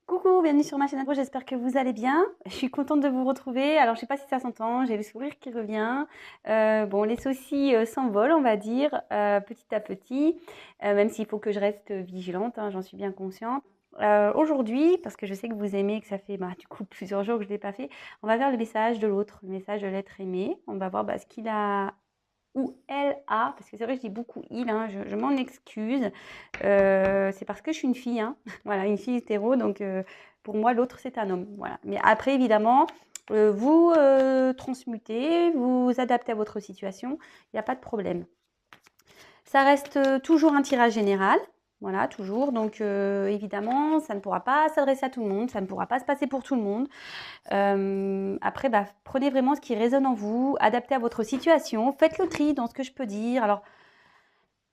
Coucou, bienvenue sur ma chaîne Agro, j'espère que vous allez bien. Je suis contente de vous retrouver. Alors, je sais pas si ça s'entend, j'ai le sourire qui revient. Bon, les soucis s'envolent, on va dire, petit à petit, même s'il faut que je reste vigilante, hein, j'en suis bien consciente. Aujourd'hui, parce que je sais que vous aimez, que ça fait du coup plusieurs jours que je ne l'ai pas fait, on va vers le message de l'autre, le message de l'être aimé. On va voir ce qu'il a ou elle a, parce que c'est vrai, je dis beaucoup il, hein, je m'en excuse. C'est parce que je suis une fille, hein. Voilà, une fille hétéro, donc pour moi, l'autre, c'est un homme. Voilà. Mais après, évidemment, vous transmutez, vous adaptez à votre situation, il n'y a pas de problème. Ça reste toujours un tirage général. Voilà, toujours. Donc, évidemment, ça ne pourra pas s'adresser à tout le monde, ça ne pourra pas se passer pour tout le monde. Après, prenez vraiment ce qui résonne en vous, adaptez à votre situation, faites le tri dans ce que je peux dire. Alors,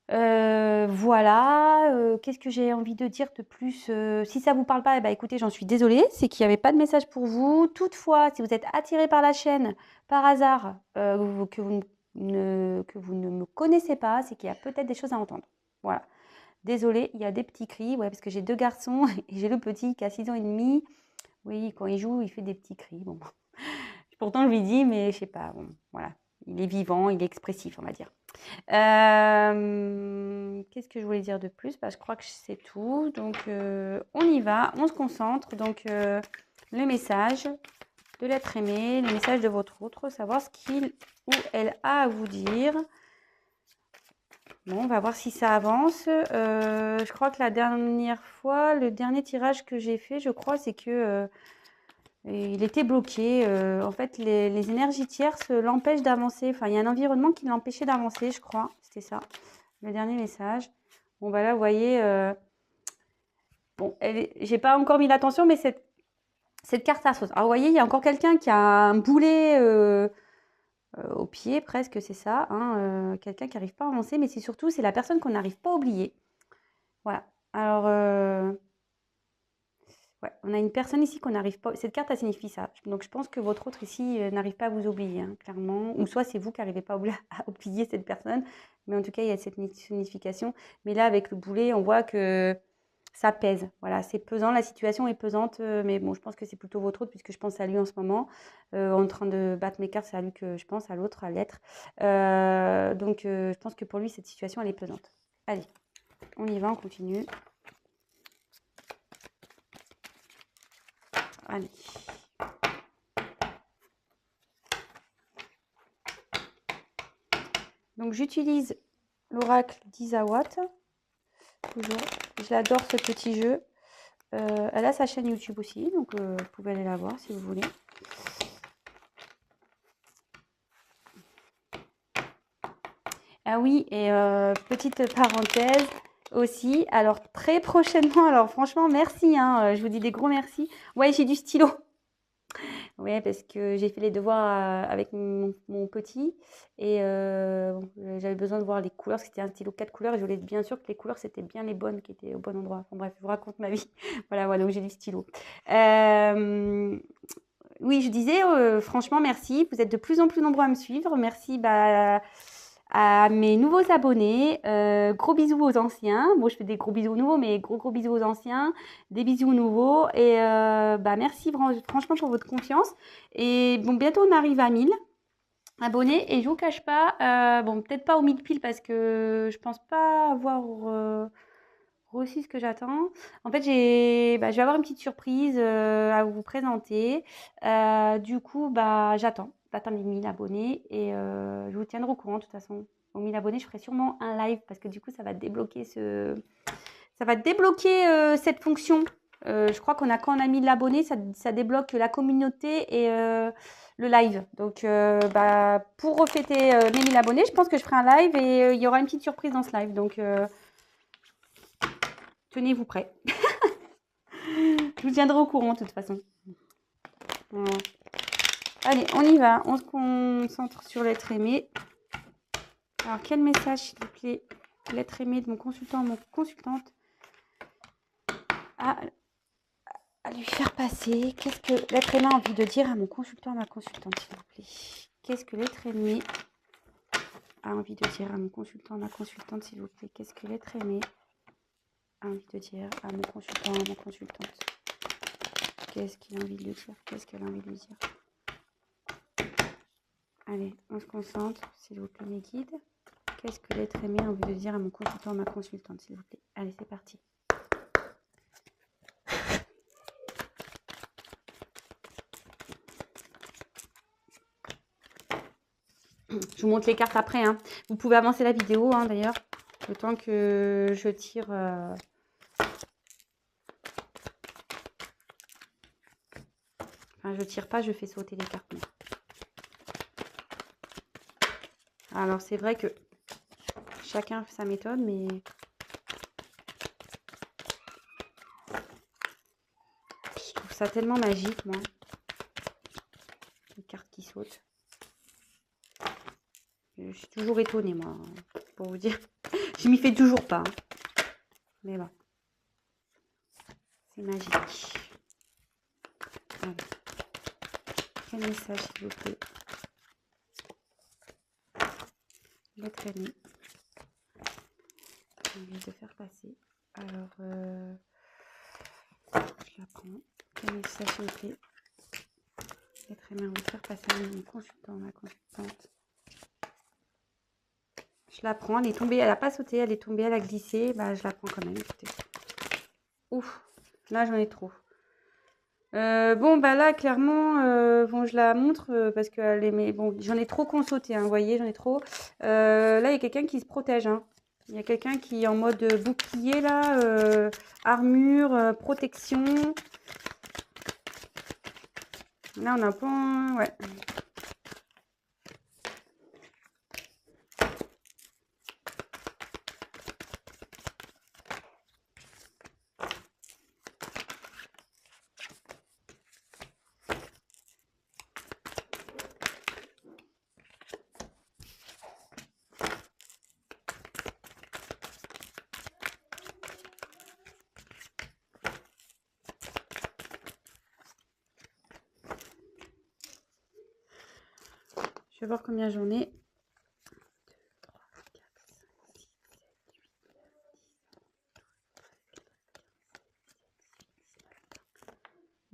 voilà, qu'est-ce que j'ai envie de dire de plus? Si ça vous parle pas, écoutez, j'en suis désolée, c'est qu'il n'y avait pas de message pour vous. Toutefois, si vous êtes attiré par la chaîne, par hasard, que vous ne me connaissez pas, c'est qu'il y a peut-être des choses à entendre. Voilà. Désolée, il y a des petits cris, ouais, parce que j'ai 2 garçons et j'ai le petit qui a 6 ans et demi. Oui, quand il joue, il fait des petits cris. Bon, pourtant je lui dis, mais je sais pas, bon, voilà. Il est vivant, il est expressif, on va dire. Qu'est-ce que je voulais dire de plus? Je crois que c'est tout. Donc, on y va, on se concentre. Donc, le message de l'être aimé, le message de votre autre, savoir ce qu'il ou elle a à vous dire. Bon, on va voir si ça avance. Je crois que la dernière fois, le dernier tirage que j'ai fait, je crois, c'est que il était bloqué. En fait, les énergies tierces l'empêchent d'avancer. Enfin, il y a un environnement qui l'empêchait d'avancer, je crois. C'était ça, le dernier message. Bon, là, vous voyez, bon, j'ai pas encore mis l'attention, mais cette carte à sauce. Alors, vous voyez, il y a encore quelqu'un qui a un boulet au pied, presque, c'est ça. Hein, quelqu'un qui n'arrive pas à avancer, mais c'est surtout, c'est la personne qu'on n'arrive pas à oublier. Voilà. Alors, ouais, on a une personne ici qu'on n'arrive pas. Cette carte, elle signifie ça. Donc, je pense que votre autre ici n'arrive pas à vous oublier, hein, clairement. Ou soit c'est vous qui n'arrivez pas à oublier cette personne. Mais en tout cas, il y a cette signification. Mais là, avec le boulet, on voit que ça pèse. Voilà, c'est pesant. La situation est pesante. Mais bon, je pense que c'est plutôt votre autre, puisque je pense à lui en ce moment. En train de battre mes cartes, c'est à lui que je pense, à l'autre, à l'être. Donc, je pense que pour lui, cette situation, elle est pesante. Allez, on y va, on continue. Allez. Donc j'utilise l'oracle d'Isawat, toujours. Je l'adore ce petit jeu. Elle a sa chaîne YouTube aussi, donc vous pouvez aller la voir si vous voulez. Ah oui, et petite parenthèse aussi, alors très prochainement, alors franchement merci, hein, je vous dis des gros merci. Ouais, j'ai du stylo. Oui, parce que j'ai fait les devoirs avec mon petit et j'avais besoin de voir les couleurs, parce que c'était un stylo 4 couleurs et je voulais être bien sûr que les couleurs c'était bien les bonnes qui étaient au bon endroit. Enfin bref, je vous raconte ma vie. Voilà, donc j'ai du stylo. Oui, je disais, franchement, merci. Vous êtes de plus en plus nombreux à me suivre. Merci à mes nouveaux abonnés. Gros bisous aux anciens. Bon, je fais des gros bisous aux nouveaux, mais gros bisous aux anciens. Des bisous nouveaux. Et merci franchement pour votre confiance. Et bon, bientôt on arrive à 1000 abonnés. Et je vous cache pas, bon, peut-être pas aux 1000 piles parce que je pense pas avoir reçu ce que j'attends. En fait, je vais avoir une petite surprise à vous présenter. Du coup, j'attends d'atteindre les 1000 abonnés et je vous tiendrai au courant de toute façon. Aux 1000 abonnés, je ferai sûrement un live parce que du coup, ça va débloquer cette fonction. Je crois quand on a 1000 abonnés, ça débloque la communauté et le live. Donc, pour refêter mes 1000 abonnés, je pense que je ferai un live et il y aura une petite surprise dans ce live. Donc, tenez-vous prêts. Je vous tiendrai au courant de toute façon. Voilà. Allez, on y va. On se concentre sur l'être aimé. Alors, quel message, s'il vous plaît, l'être aimé de mon consultant, mon consultante, à lui faire passer? Qu'est-ce que l'être aimé a envie de dire à mon consultant, à ma consultante, s'il vous plaît? Qu'est-ce que l'être aimé a envie de dire à mon consultant, à ma consultante, s'il vous plaît? Qu'est-ce que l'être aimé a envie de dire à mon consultant, à ma consultante? Qu'est-ce qu'il a envie de lui dire? Qu'est-ce qu'elle a envie de lui dire? Allez, on se concentre, s'il vous plaît, mes guides. Qu'est-ce que l'être aimé a envie de dire à mon consultant, à ma consultante, s'il vous plaît? Allez, c'est parti. Je vous montre les cartes après. Hein. Vous pouvez avancer la vidéo, hein, d'ailleurs, le temps que je tire... Enfin, je tire pas, je fais sauter les cartes. Alors, c'est vrai que chacun fait sa méthode, mais... Je trouve ça tellement magique, moi. Les cartes qui sautent. Je suis toujours étonnée, moi, pour vous dire. Je m'y fais toujours pas. Hein. Mais bon. C'est magique. Allez. Quel message, s'il vous plaît? L'être aimé. J'ai envie de faire passer. Alors, je la prends. Quel message, s'il vous plaît? L'être aimé, on va faire passer mon consultant, ma consultante. Je la prends, elle est tombée, elle n'a pas sauté, elle est tombée, elle a glissé. Bah, je la prends quand même, écoutez. Ouf, là, j'en ai trop. Bon, bah là, clairement, bon, je la montre parce qu'elle est... Mais bon, j'en ai trop qu'on sauté, hein, vous voyez, j'en ai trop. Là, il y a quelqu'un qui se protège, hein. Il y a quelqu'un qui est en mode bouclier, là, armure, protection. Là, on a un point... Ouais. Je vais voir combien j'en ai. 3, 4, 5, 6, 7, 8, 9, 10, 11, 12, 13, 14, 15, 16, 17,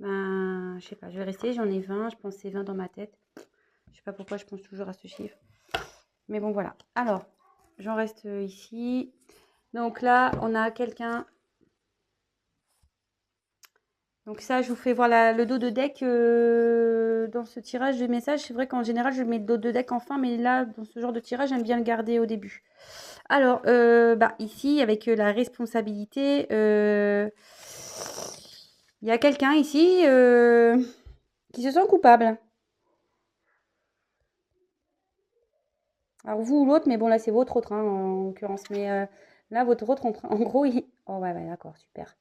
18, 19, 20. Ben, je sais pas, je vais rester, j'en ai 20, je pense que c'est 20 dans ma tête. Je sais pas pourquoi je pense toujours à ce chiffre. Mais bon, voilà. Alors, j'en reste ici. Donc là, on a quelqu'un. Donc ça, je vous fais voir le dos de deck dans ce tirage de message. C'est vrai qu'en général, je mets le dos de deck en fin, mais là, dans ce genre de tirage, j'aime bien le garder au début. Alors, bah, ici, avec la responsabilité, il y a quelqu'un ici qui se sent coupable. Alors, vous ou l'autre, mais bon, là, c'est votre autre, hein, en l'occurrence. Mais là, votre autre, en gros, il... Oh, ouais, d'accord, super.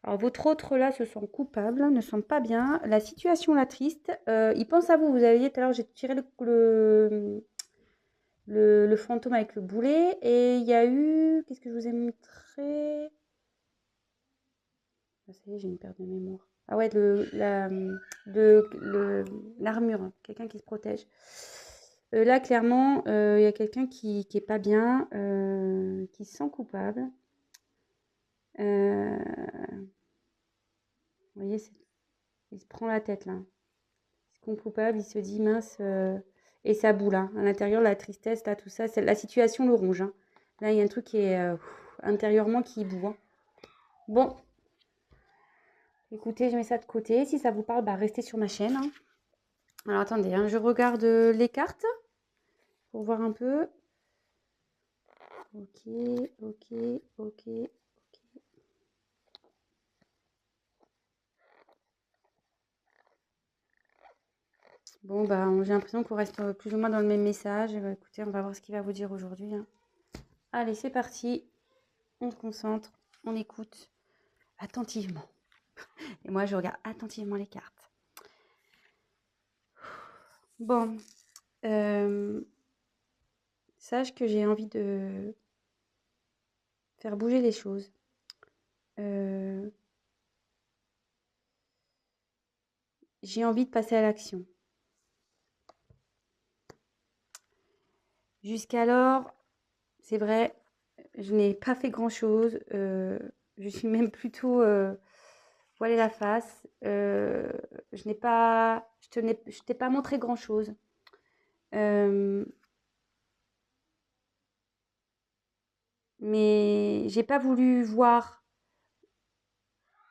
Alors, votre autre, là, se sent coupable, ne sent pas bien. La situation, la triste. Il pense à vous. Vous avez dit tout à l'heure, j'ai tiré le fantôme avec le boulet. Et il y a eu... Qu'est-ce que je vous ai montré? Ah, ça y est, j'ai une perte de mémoire. Ah ouais, l'armure, hein, quelqu'un qui se protège. Là, clairement, il y a quelqu'un qui est pas bien, qui se sent coupable. Vous voyez, il se prend la tête là. Il se sent coupable, il se dit mince, et ça boule. Hein. À l'intérieur, la tristesse, là, tout ça, la situation le ronge. Hein. Là, il y a un truc qui est intérieurement qui boue. Hein. Bon, écoutez, je mets ça de côté. Si ça vous parle, bah, restez sur ma chaîne. Hein. Alors attendez, hein, je regarde les cartes pour voir un peu. Ok, ok, ok, ok. Bon, bah, j'ai l'impression qu'on reste plus ou moins dans le même message. Bah, écoutez, on va voir ce qu'il va vous dire aujourd'hui. Hein. Allez, c'est parti. On se concentre, on écoute attentivement. Et moi, je regarde attentivement les cartes. Bon, sache que j'ai envie de faire bouger les choses. J'ai envie de passer à l'action. Jusqu'alors, c'est vrai, je n'ai pas fait grand-chose. Je suis même plutôt... voilé la face. Je je t'ai pas montré grand-chose. Euh, mais j'ai pas voulu voir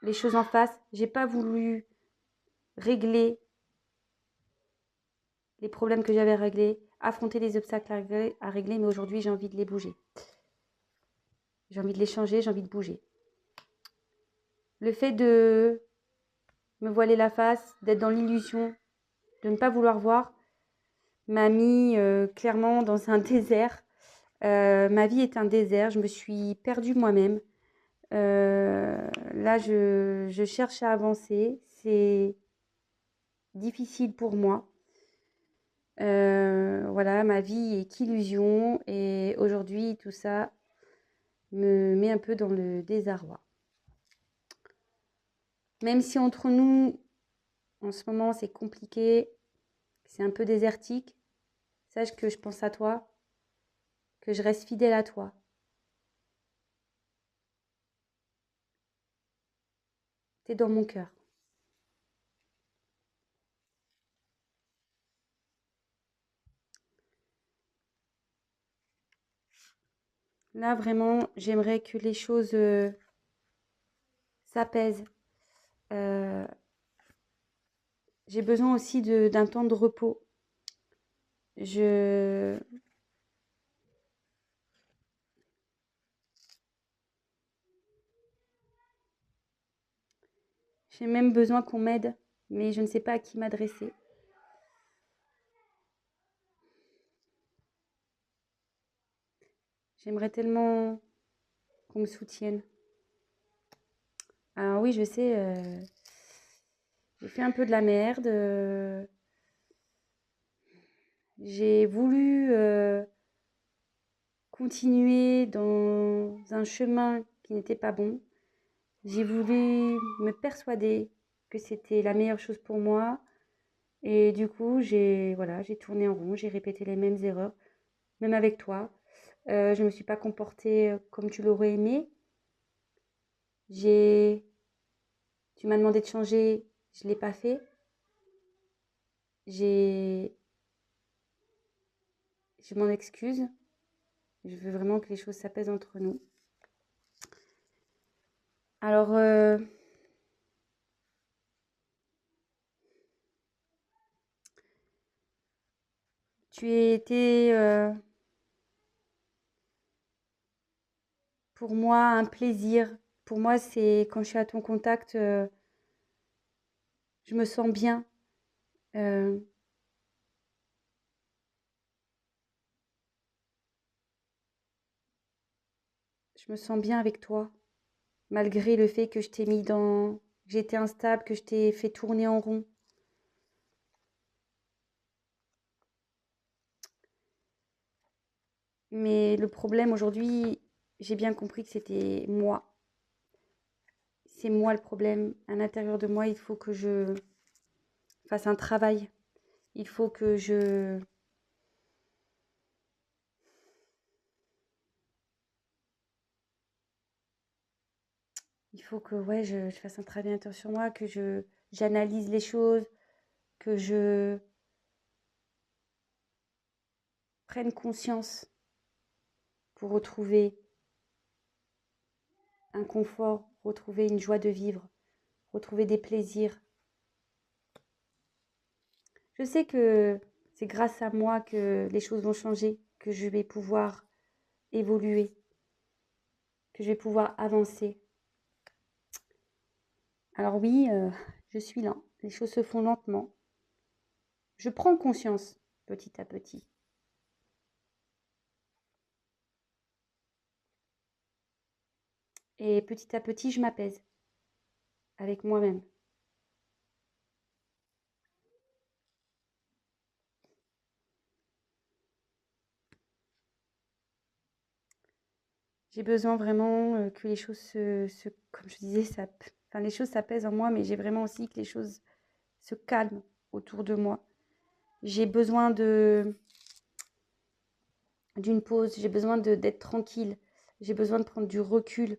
les choses en face. J'ai pas voulu régler les problèmes que j'avais réglés, affronter les obstacles à régler, mais aujourd'hui j'ai envie de les bouger. J'ai envie de les changer, j'ai envie de bouger. Le fait de me voiler la face, d'être dans l'illusion, de ne pas vouloir voir, m'a mis clairement dans un désert. Ma vie est un désert, je me suis perdue moi-même. Là, je cherche à avancer, c'est difficile pour moi. Voilà, ma vie est qu'illusion et aujourd'hui, tout ça me met un peu dans le désarroi. Même si entre nous, en ce moment, c'est compliqué, c'est un peu désertique, sache que je pense à toi, que je reste fidèle à toi. T'es dans mon cœur. Là, vraiment, j'aimerais que les choses s'apaisent. Euh, j'ai besoin aussi d'un temps de repos. Je, j'ai même besoin qu'on m'aide, mais je ne sais pas à qui m'adresser. J'aimerais tellement qu'on me soutienne. Alors oui, je sais, j'ai fait un peu de la merde. J'ai voulu continuer dans un chemin qui n'était pas bon. J'ai voulu me persuader que c'était la meilleure chose pour moi. Et du coup, j'ai tourné en rond, j'ai répété les mêmes erreurs, même avec toi. Je ne me suis pas comportée comme tu l'aurais aimé. J'ai, Tu m'as demandé de changer, je ne l'ai pas fait. J'ai, je m'en excuse. Je veux vraiment que les choses s'apaisent entre nous. Alors, tu étais pour moi un plaisir. Pour moi, c'est quand je suis à ton contact, je me sens bien. Euh, je me sens bien avec toi, malgré le fait que je t'ai mis dans, que j'étais instable, que je t'ai fait tourner en rond. Mais le problème aujourd'hui, j'ai bien compris que c'était moi. C'est moi le problème. À l'intérieur de moi, il faut que je fasse un travail. Il faut que ouais, je fasse un travail intérieur sur moi, que j'analyse les choses, que je prenne conscience pour retrouver un confort, retrouver une joie de vivre, retrouver des plaisirs. Je sais que c'est grâce à moi que les choses vont changer, que je vais pouvoir évoluer, que je vais pouvoir avancer. Alors oui, je suis là. Les choses se font lentement. Je prends conscience petit à petit. Et petit à petit, je m'apaise avec moi-même. J'ai besoin vraiment que les choses comme je disais, enfin, les choses s'apaisent en moi, mais j'ai vraiment aussi que les choses se calment autour de moi. J'ai besoin d'une pause, j'ai besoin d'être tranquille, j'ai besoin de prendre du recul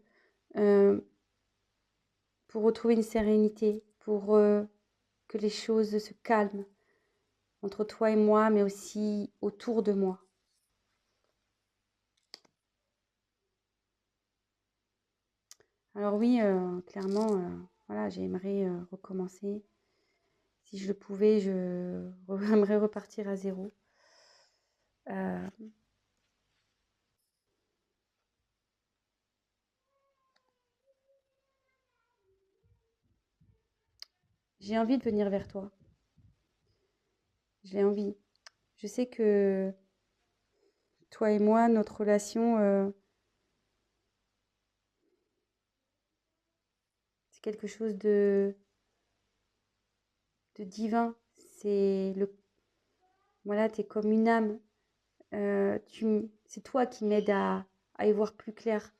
euh, pour retrouver une sérénité, pour que les choses se calment entre toi et moi, mais aussi autour de moi. Alors oui, clairement, voilà, j'aimerais recommencer. Si je le pouvais, j'aimerais repartir à zéro. Euh, j'ai envie de venir vers toi. J'ai envie. Je sais que toi et moi, notre relation, c'est quelque chose de divin. Voilà, t'es comme une âme. C'est toi qui m'aide à y voir plus clair.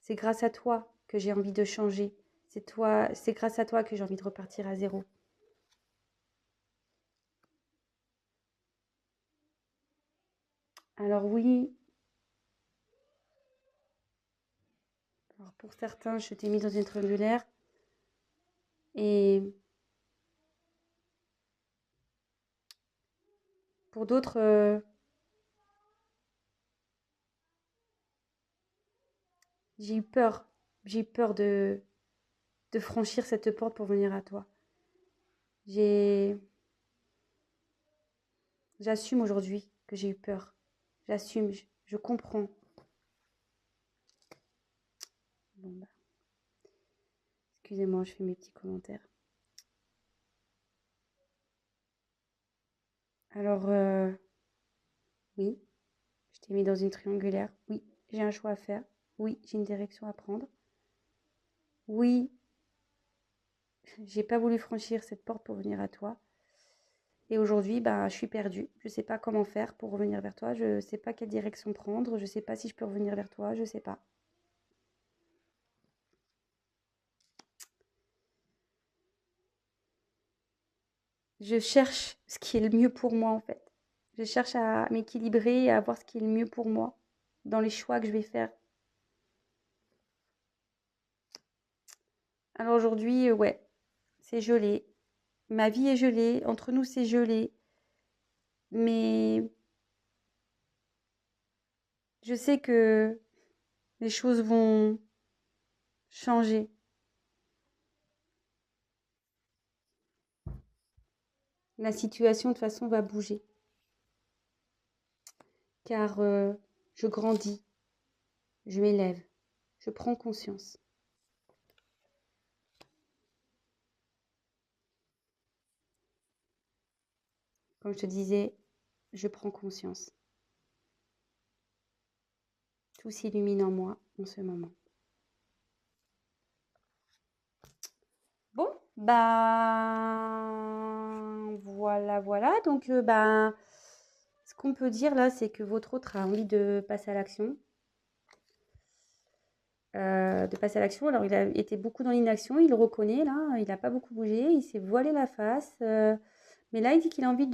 C'est grâce à toi que j'ai envie de changer. C'est grâce à toi que j'ai envie de repartir à zéro. Alors oui, alors pour certains, je t'ai mis dans une triangulaire et pour d'autres, j'ai eu peur. J'ai eu peur de franchir cette porte pour venir à toi. J'ai, j'assume aujourd'hui que j'ai eu peur. J'assume, je comprends. Bon, bah, excusez-moi, je fais mes petits commentaires. Alors, oui, je t'ai mis dans une triangulaire. Oui, j'ai un choix à faire. Oui, j'ai une direction à prendre. Oui, j'ai pas voulu franchir cette porte pour venir à toi. Et aujourd'hui, ben, je suis perdue. Je sais pas comment faire pour revenir vers toi. Je sais pas quelle direction prendre. Je sais pas si je peux revenir vers toi. Je sais pas. Je cherche ce qui est le mieux pour moi en fait. Je cherche à m'équilibrer et à voir ce qui est le mieux pour moi dans les choix que je vais faire. Alors aujourd'hui, ouais, c'est gelé. Ma vie est gelée. Entre nous, c'est gelé. Mais je sais que les choses vont changer. La situation de toute façon va bouger. Car je grandis, je m'élève, je prends conscience. Comme je te disais, je prends conscience. Tout s'illumine en moi en ce moment. Bon, ben voilà, voilà. Donc, ben, ce qu'on peut dire là, c'est que votre autre a envie de passer à l'action. Alors, il a été beaucoup dans l'inaction, il le reconnaît là, il n'a pas beaucoup bougé, il s'est voilé la face. Mais là, il dit qu'il a envie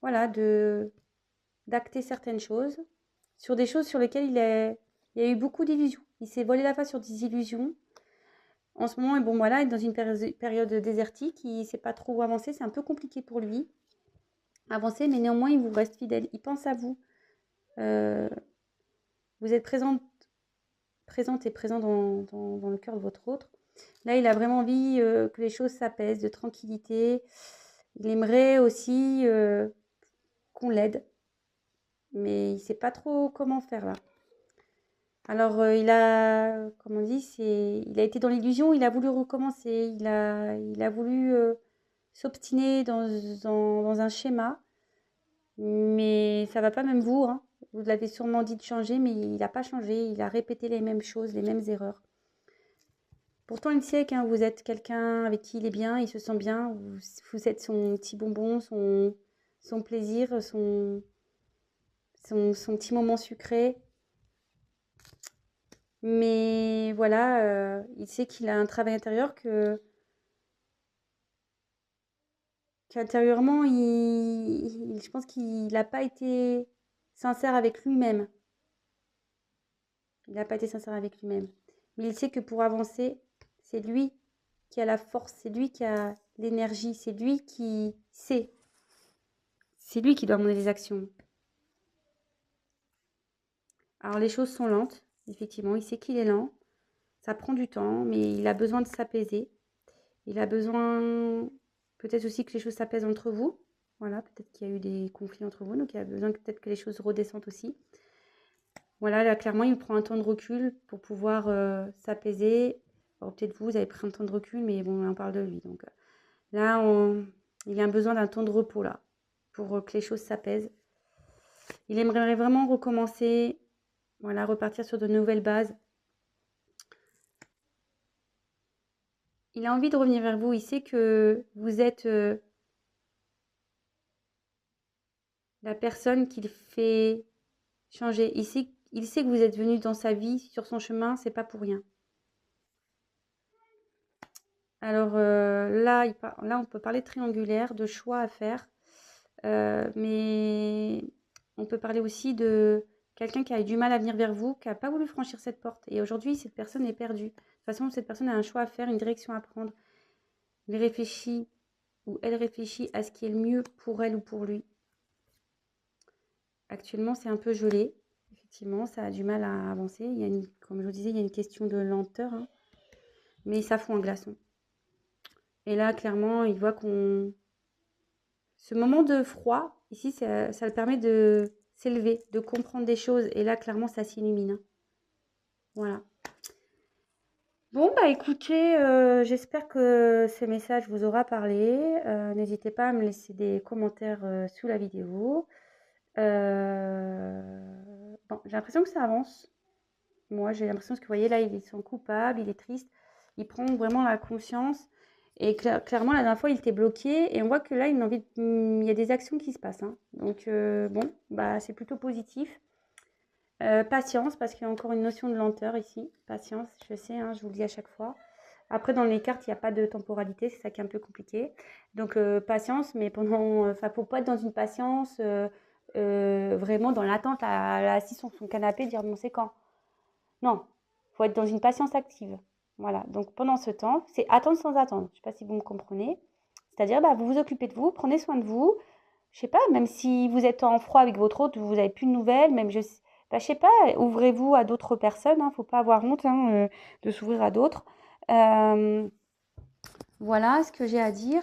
voilà, d'acter certaines choses, sur des choses sur lesquelles il y a eu beaucoup d'illusions. Il s'est voilé la face sur des illusions. En ce moment, bon, voilà, il est dans une période désertique, il ne sait pas trop où avancer, c'est un peu compliqué pour lui avancer, mais néanmoins, il vous reste fidèle, il pense à vous. Euh, vous êtes présente et présent dans le cœur de votre autre. Là, il a vraiment envie que les choses s'apaisent, de tranquillité. Il aimerait aussi qu'on l'aide, mais il ne sait pas trop comment faire là. Alors, comme on dit, il a été dans l'illusion, il a voulu recommencer, il a voulu s'obstiner dans un schéma, mais ça va pas, même vous, hein. Vous l'avez sûrement dit de changer, mais il n'a pas changé, il a répété les mêmes choses, les mêmes erreurs. Pourtant, il sait que vous êtes quelqu'un avec qui il est bien, il se sent bien, vous êtes son petit bonbon, son plaisir, son petit moment sucré. Mais voilà, il sait qu'il a un travail intérieur qu'intérieurement, je pense qu'il n'a pas été sincère avec lui-même. Il n'a pas été sincère avec lui-même. Mais il sait que pour avancer, C'est lui qui a la force, c'est lui qui a l'énergie, c'est lui qui sait. C'est lui qui doit mener les actions. Alors les choses sont lentes, effectivement, il sait qu'il est lent. Ça prend du temps, mais il a besoin de s'apaiser. Il a besoin peut-être aussi que les choses s'apaisent entre vous. Voilà, peut-être qu'il y a eu des conflits entre vous, donc il a besoin peut-être que les choses redescendent aussi. Voilà, là, clairement, il prend un temps de recul pour pouvoir s'apaiser. Alors, peut-être vous avez pris un temps de recul, mais bon, on parle de lui. Donc là, il a besoin d'un temps de repos, là, pour que les choses s'apaisent. Il aimerait vraiment recommencer, voilà, repartir sur de nouvelles bases. Il a envie de revenir vers vous. Il sait que vous êtes la personne qu'il fait changer. Il sait que vous êtes venu dans sa vie, sur son chemin, c'est pas pour rien. Alors là, on peut parler de triangulaire, de choix à faire, mais on peut parler aussi de quelqu'un qui a eu du mal à venir vers vous, qui n'a pas voulu franchir cette porte. Et aujourd'hui, cette personne est perdue. De toute façon, cette personne a un choix à faire, une direction à prendre. Il réfléchit ou elle réfléchit à ce qui est le mieux pour elle ou pour lui. Actuellement, c'est un peu gelé. Effectivement, ça a du mal à avancer. Comme je vous disais, il y a une question de lenteur, hein, mais ça fond un glaçon. Et là, clairement, il voit qu'on... Ce moment de froid, ici, ça le permet de s'élever, de comprendre des choses. Et là, clairement, ça s'illumine, hein. Voilà. Bon, bah écoutez, j'espère que ce message vous aura parlé. N'hésitez pas à me laisser des commentaires sous la vidéo. Bon, j'ai l'impression que ça avance. Moi, j'ai l'impression que, vous voyez, là, il sent coupable, il est triste. Il prend vraiment la conscience. Et clairement, la dernière fois, il était bloqué. Et on voit que là, il y a des actions qui se passent, hein. Donc, bon, bah, c'est plutôt positif. Patience, parce qu'il y a encore une notion de lenteur ici. Patience, je sais, hein, je vous le dis à chaque fois. Après, dans les cartes, il n'y a pas de temporalité, c'est ça qui est un peu compliqué. Donc, patience, mais enfin, faut pas être dans une patience vraiment dans l'attente, assis sur son canapé, dire bon, c'est quand. Non, faut être dans une patience active. Voilà. Donc, pendant ce temps, c'est attendre sans attendre. Je ne sais pas si vous me comprenez. C'est-à-dire, bah, vous vous occupez de vous, prenez soin de vous. Je sais pas, même si vous êtes en froid avec votre autre, vous n'avez plus de nouvelles, même bah, je sais pas, ouvrez-vous à d'autres personnes, hein, faut pas avoir honte, hein, de s'ouvrir à d'autres. Euh, voilà ce que j'ai à dire.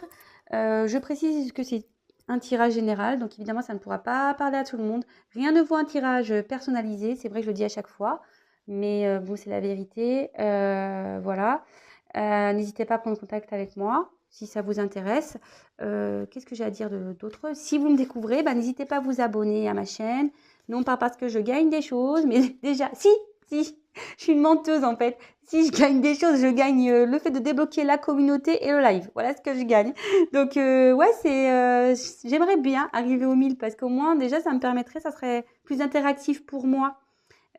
Je précise que c'est un tirage général, donc évidemment ça ne pourra pas parler à tout le monde. Rien ne vaut un tirage personnalisé, c'est vrai que je le dis à chaque fois, mais bon, c'est la vérité. Voilà. N'hésitez pas à prendre contact avec moi si ça vous intéresse. Qu'est-ce que j'ai à dire d'autre? Si vous me découvrez, bah, n'hésitez pas à vous abonner à ma chaîne. Non pas parce que je gagne des choses, mais déjà, si, je suis une menteuse en fait. Si je gagne des choses, je gagne le fait de débloquer la communauté et le live. Voilà ce que je gagne. Donc ouais, j'aimerais bien arriver aux 1000 parce qu'au moins déjà ça me permettrait, ça serait plus interactif pour moi.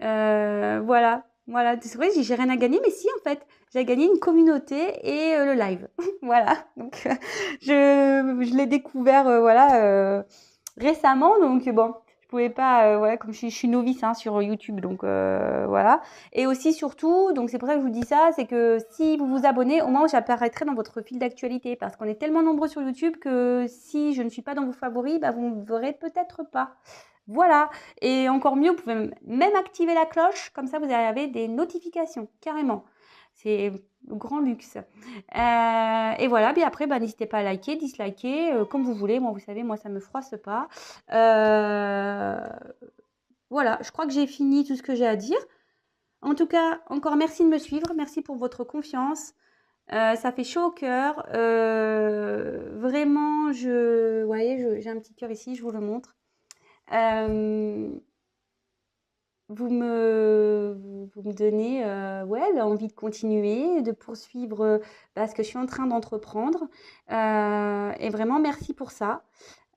Voilà, voilà. C'est vrai, j'ai rien à gagner, mais si en fait, j'ai gagné une communauté et le live. Voilà. Donc je l'ai découvert voilà récemment, donc bon. Je pouvais pas, voilà, comme je suis novice hein, sur YouTube, donc voilà. Et aussi, surtout, donc c'est pour ça que je vous dis ça, c'est que si vous vous abonnez, au moins j'apparaîtrai dans votre fil d'actualité, parce qu'on est tellement nombreux sur YouTube que si je ne suis pas dans vos favoris, bah, vous ne me verrez peut-être pas. Voilà. Et encore mieux, vous pouvez même activer la cloche, comme ça vous avez des notifications, carrément. C'est le grand luxe. Et voilà, puis après, bah, n'hésitez pas à liker, disliker, comme vous voulez. Moi, vous savez, moi, ça me froisse pas. Voilà, je crois que j'ai fini tout ce que j'ai à dire. En tout cas, encore merci de me suivre. Merci pour votre confiance. Ça fait chaud au cœur. Vraiment, vous voyez, j'ai un petit cœur ici, je vous le montre. Vous me donnez ouais, envie de continuer, de poursuivre ce que je suis en train d'entreprendre. Et vraiment, merci pour ça.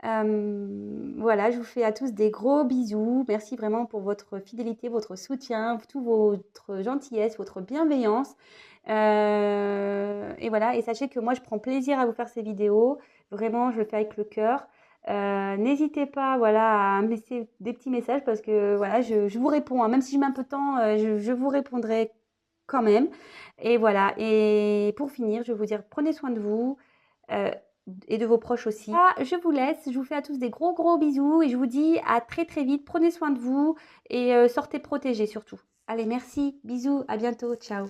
Voilà, je vous fais à tous des gros bisous. Merci vraiment pour votre fidélité, votre soutien, toute votre gentillesse, votre bienveillance. Et voilà, et sachez que moi, je prends plaisir à vous faire ces vidéos. Vraiment, je le fais avec le cœur. N'hésitez pas voilà, à me laisser des petits messages parce que voilà, je vous réponds, hein. Même si je mets un peu de temps, je vous répondrai quand même. Et voilà. Et pour finir, je vais vous dire, prenez soin de vous et de vos proches aussi. Ah, je vous laisse. Je vous fais à tous des gros gros bisous et je vous dis à très très vite. Prenez soin de vous et sortez protégés surtout. Allez, merci. Bisous. À bientôt. Ciao.